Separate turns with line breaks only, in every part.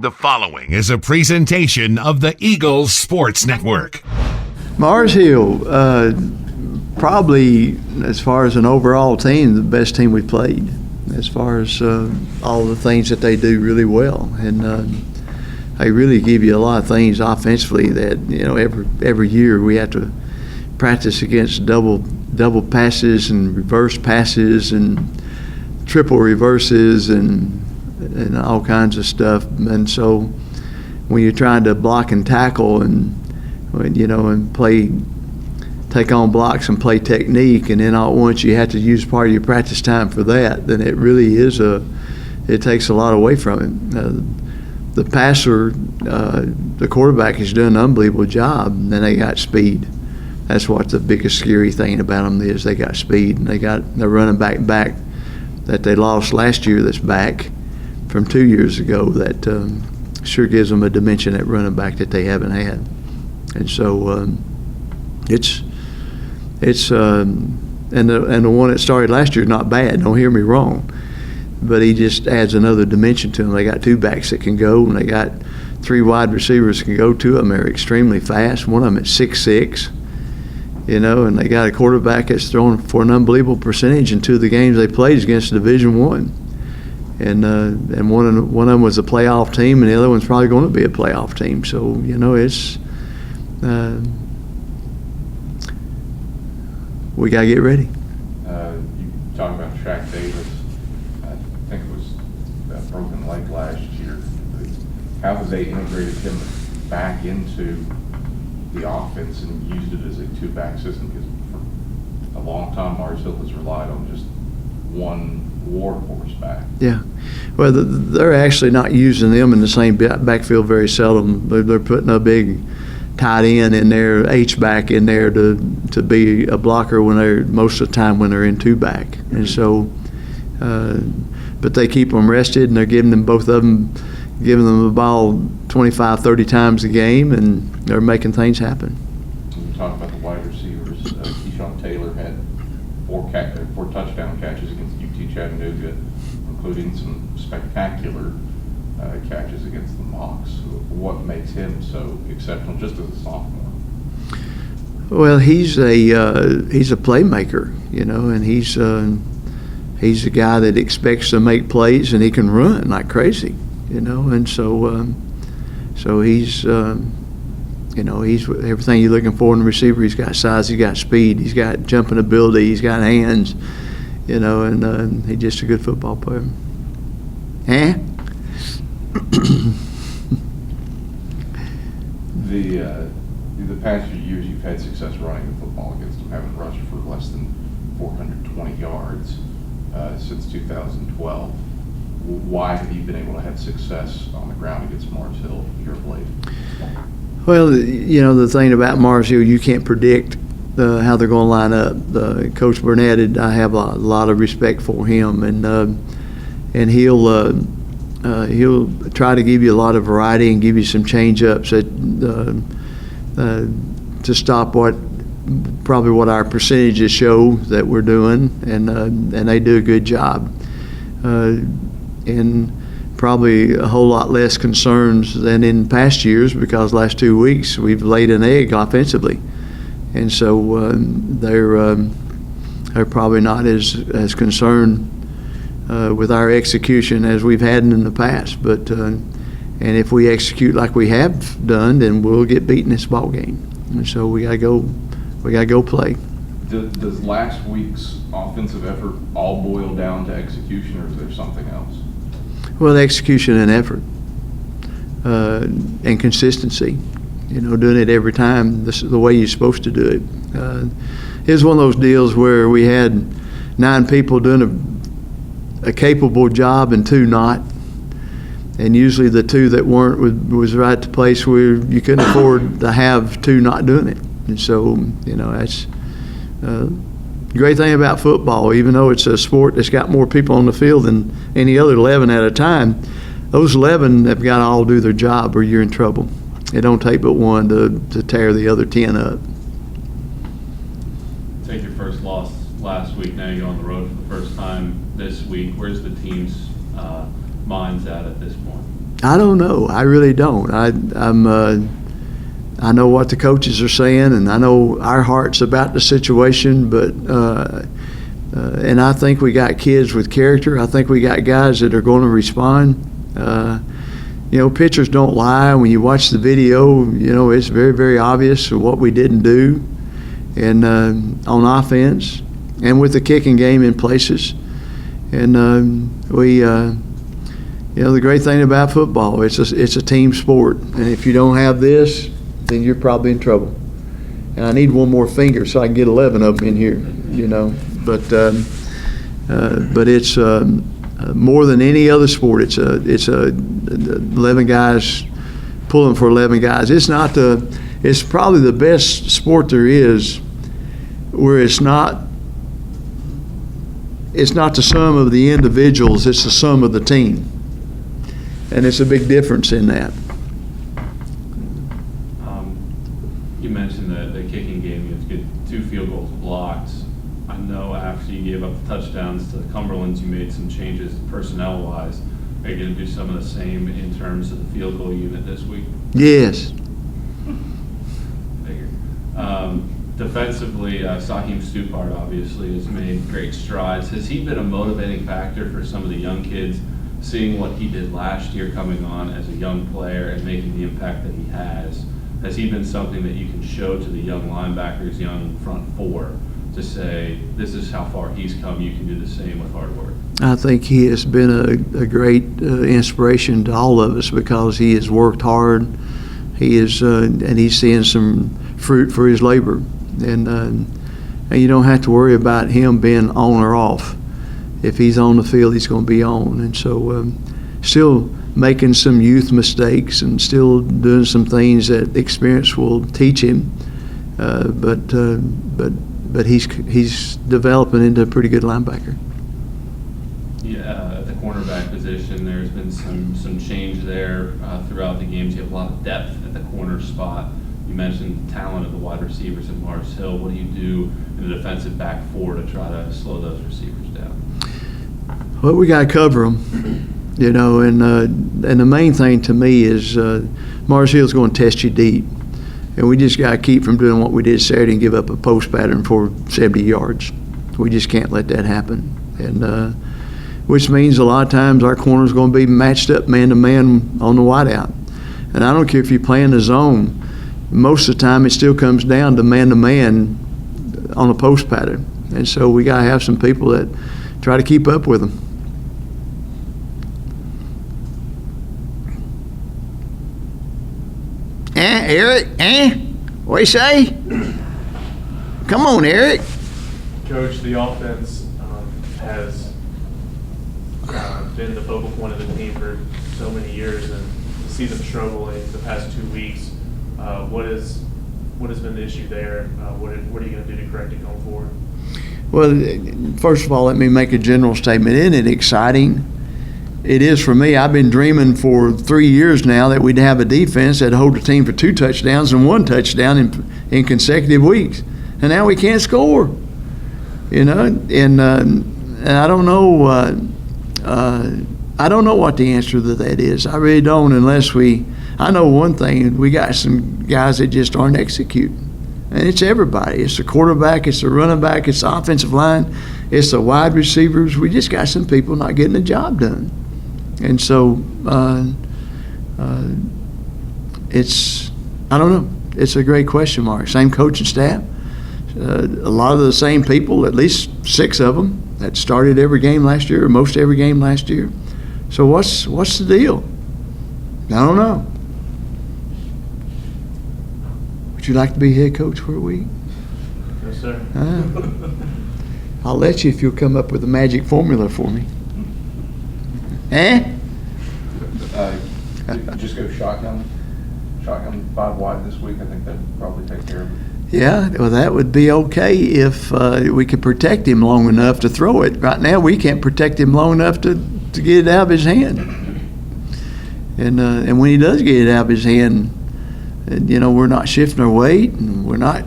The following is a presentation of the Eagles Sports Network.
Mars Hill, probably as far as an overall team, the best team we played. As far as all the things that they do really well, and they really give you a lot of things offensively that every year we have to practice against double passes and reverse passes and triple reverses and all kinds of stuff. And so when you're trying to block and tackle and take on blocks and play technique, and then all at once you have to use part of your practice time for that, then it really is it takes a lot away from it. The passer, the quarterback is doing an unbelievable job, and then they got speed. That's what the biggest scary thing about them is. They got speed, and they're running back that they lost last year that's back from 2 years ago that sure gives them a dimension at running back that they haven't had. And so and the one that started last year is not bad, don't hear me wrong, but he just adds another dimension to them. They got two backs that can go, and they got three wide receivers that can go to them. They're extremely fast. One of them at 6'6", and they got a quarterback that's throwing for an unbelievable percentage in two of the games they played against Division I. And one of them was a playoff team, and the other one's probably going to be a playoff team. So, it's we got to get ready.
You talk about Shaq Davis. I think it was broken leg last year. How have they integrated him back into the offense and used it as a two-back system? Because for a long time, Mars Hill has relied on just one warhorse back.
Yeah. Well, they're actually not using them in the same backfield very seldom. They're putting a big tight end in there, H-back in there to be a blocker most of the time when they're in two-back. And so, but they keep them rested, and they're giving them the ball 25, 30 times a game, and they're making things happen.
We talk about the wide receivers. Keyshawn Taylor had four touchdown catches against UT Chattanooga, including some spectacular catches against the Mocs. What makes him so exceptional just as a sophomore?
Well, he's a playmaker, and he's a guy that expects to make plays, and he can run like crazy, and so he's he's everything you're looking for in a receiver. He's got size, he's got speed, he's got jumping ability, he's got hands, and he's just a good football player.
The past few years, you've had success running the football against them, having rushed for less than 420 yards since 2012. Why have you been able to have success on the ground against Mars Hill here of late?
Well, the thing about Mars Hill, you can't predict how they're going to line up. Coach Burnett, I have a lot of respect for him, and he'll try to give you a lot of variety and give you some change-ups to stop what our percentages show that we're doing, and they do a good job. And probably a whole lot less concerns than in past years, because last 2 weeks we've laid an egg offensively, and so they're probably not as concerned with our execution as we've had in the past. But and if we execute like we have done, then we'll get beaten this ball game. And so we gotta go play.
Does last week's offensive effort all boil down to execution, or is there something else?
Well, execution and effort, and consistency. Doing it every time the way you're supposed to do it. It's one of those deals where we had 9 people doing a capable job and 2 not, and usually the 2 that weren't was right at the place where you couldn't afford to have 2 not doing it. And so that's the great thing about football. Even though it's a sport that's got more people on the field than any other 11 at a time, those 11 have got to all do their job or you're in trouble. It don't take but one to tear the other 10 up.
Take your first loss last week. Now you're on the road for the first time this week. Where's the team's minds at this point?
I don't know. I really don't. I know what the coaches are saying, and I know our heart's about the situation, but and I think we got kids with character. I think we got guys that are going to respond. Pitchers don't lie. When you watch the video, it's very, very obvious what we didn't do, and on offense, and with the kicking game in places. And the great thing about football, it's a team sport, and if you don't have this, then you're probably in trouble. And I need one more finger so I can get 11 of them in here, But it's more than any other sport. It's 11 guys pulling for 11 guys. It's probably the best sport there is, where it's not the sum of the individuals, it's the sum of the team. And it's a big difference in that.
You mentioned the kicking game. You had to get 2 field goals blocked. I know after you gave up the touchdowns to the Cumberlands, you made some changes personnel-wise. Are you going to do some of the same in terms of the field goal unit this week?
Yes.
Figured. Defensively, Saheem Stupart obviously has made great strides. Has he been a motivating factor for some of the young kids, seeing what he did last year coming on as a young player and making the impact that he has? Has he been something that you can show to the young linebackers, young front four, to say, this is how far he's come, you can do the same with hard work?
I think he has been a great inspiration to all of us, because he has worked hard. He is, and he's seeing some fruit for his labor. And you don't have to worry about him being on or off. If he's on the field, he's going to be on. And so still making some youth mistakes and still doing some things that experience will teach him. But he's developing into a pretty good linebacker.
Yeah, at the cornerback position, there's been some change there throughout the games. You have a lot of depth at the corner spot. You mentioned the talent of the wide receivers at Mars Hill. What do you do in the defensive back four to try to slow those receivers down?
Well, we got to cover them, and the main thing to me is Mars Hill's going to test you deep. And we just got to keep from doing what we did Saturday and give up a post pattern for 70 yards. We just can't let that happen. And which means a lot of times our corner's going to be matched up man-to-man on the wideout. And I don't care if you're playing the zone. Most of the time it still comes down to man-to-man on a post pattern. And so we got to have some people that try to keep up with them. Eric, what do you say? Come on, Eric.
Coach, the offense has been the focal point of the team for so many years, and to see them struggle in the past 2 weeks, what has been the issue there? What are you going to do to correct it going forward?
Well, first of all, let me make a general statement. Isn't it exciting? It is for me. I've been dreaming for 3 years now that we'd have a defense that'd hold the team for 2 touchdowns and 1 touchdown in consecutive weeks. And now we can't score. And I don't know. I don't know what the answer to that is. I really don't, unless I know one thing: we got some guys that just aren't executing. And it's everybody. It's the quarterback, it's the running back, it's the offensive line, it's the wide receivers. We just got some people not getting the job done. And so it's, I don't know. It's a great question mark. Same coaching staff. A lot of the same people, at least 6 of them, that started every game last year, or most every game last year. So what's the deal? I don't know. Would you like to be head coach for a week?
Yes, sir.
I'll let you if you'll come up with a magic formula for me.
Just go shotgun 5 wide this week. I think that'd probably take care of it.
Yeah, well, that would be okay if we could protect him long enough to throw it. Right now, we can't protect him long enough to get it out of his hand. And when he does get it out of his hand, we're not shifting our weight, and we're not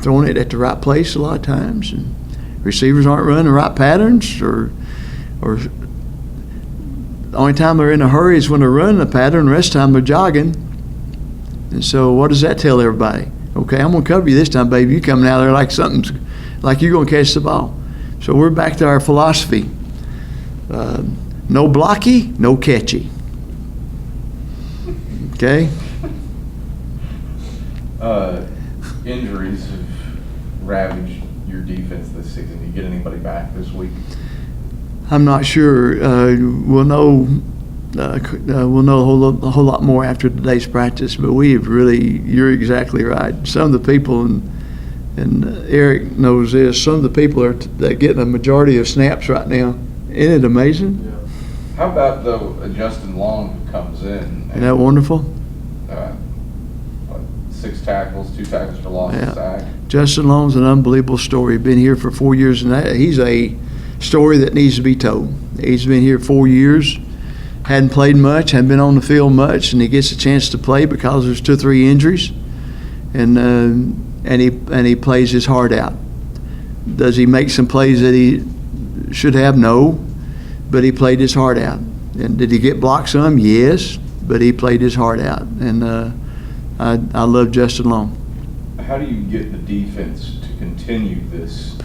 throwing it at the right place a lot of times, and receivers aren't running the right patterns, or the only time they're in a hurry is when they're running a pattern. The rest of the time they're jogging. And so what does that tell everybody? Okay, I'm going to cover you this time, baby. You coming out there like you're going to catch the ball. So we're back to our philosophy. No blocky, no catchy. Okay?
Injuries have ravaged your defense this season. You get anybody back this week?
I'm not sure. We'll know a whole lot more after today's practice. But we have really, you're exactly right. Some of the people, and Eric knows this, some of the people are getting a majority of snaps right now. Isn't it amazing?
Yeah.
How about Justin Long who comes in?
Isn't that wonderful?
6 tackles, 2 tackles for loss and sack.
Justin Long's an unbelievable story. Been here for 4 years, and he's a story that needs to be told. He's been here 4 years, hadn't played much, hadn't been on the field much, and he gets a chance to play because there's 2 or 3 injuries, and he plays his heart out. Does he make some plays that he should have? No, but he played his heart out. And did he get blocked some? Yes, but he played his heart out, and I love Justin Long.
How do you get the defense to continue this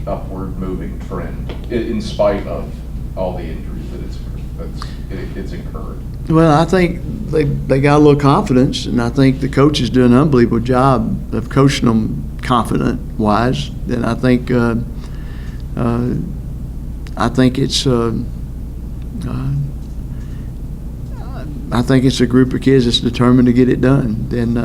upward moving trend in spite of all the injuries that it's incurred?
Well, I think they got a little confidence, and I think the coaches do an unbelievable job of coaching them confident-wise. And I think it's a group of kids that's determined to get it done. And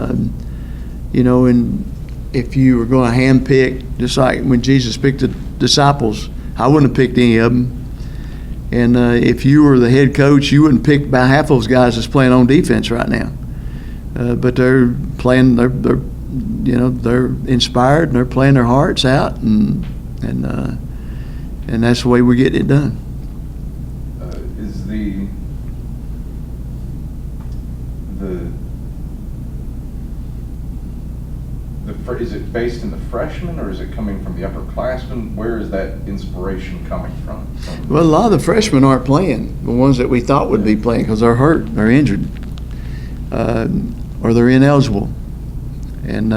and if you were going to handpick, just like when Jesus picked the disciples, I wouldn't have picked any of them. And if you were the head coach, you wouldn't pick about half those guys that's playing on defense right now. But they're playing. They're inspired and they're playing their hearts out, and that's the way we get it done.
Is it based in the freshmen, or is it coming from the upperclassmen? Where is that inspiration coming from?
Well, a lot of the freshmen aren't playing. The ones that we thought would be playing because they're hurt, they're injured, or they're ineligible. And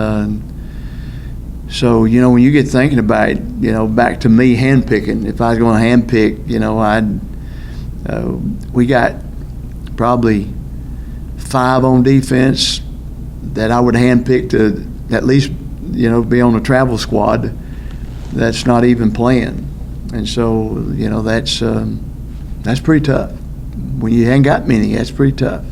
so when you get thinking about it, back to me handpicking. If I was going to handpick, we got probably 5 on defense that I would handpick to at least be on a travel squad that's not even playing. And so that's pretty tough. When you ain't got many, that's pretty tough.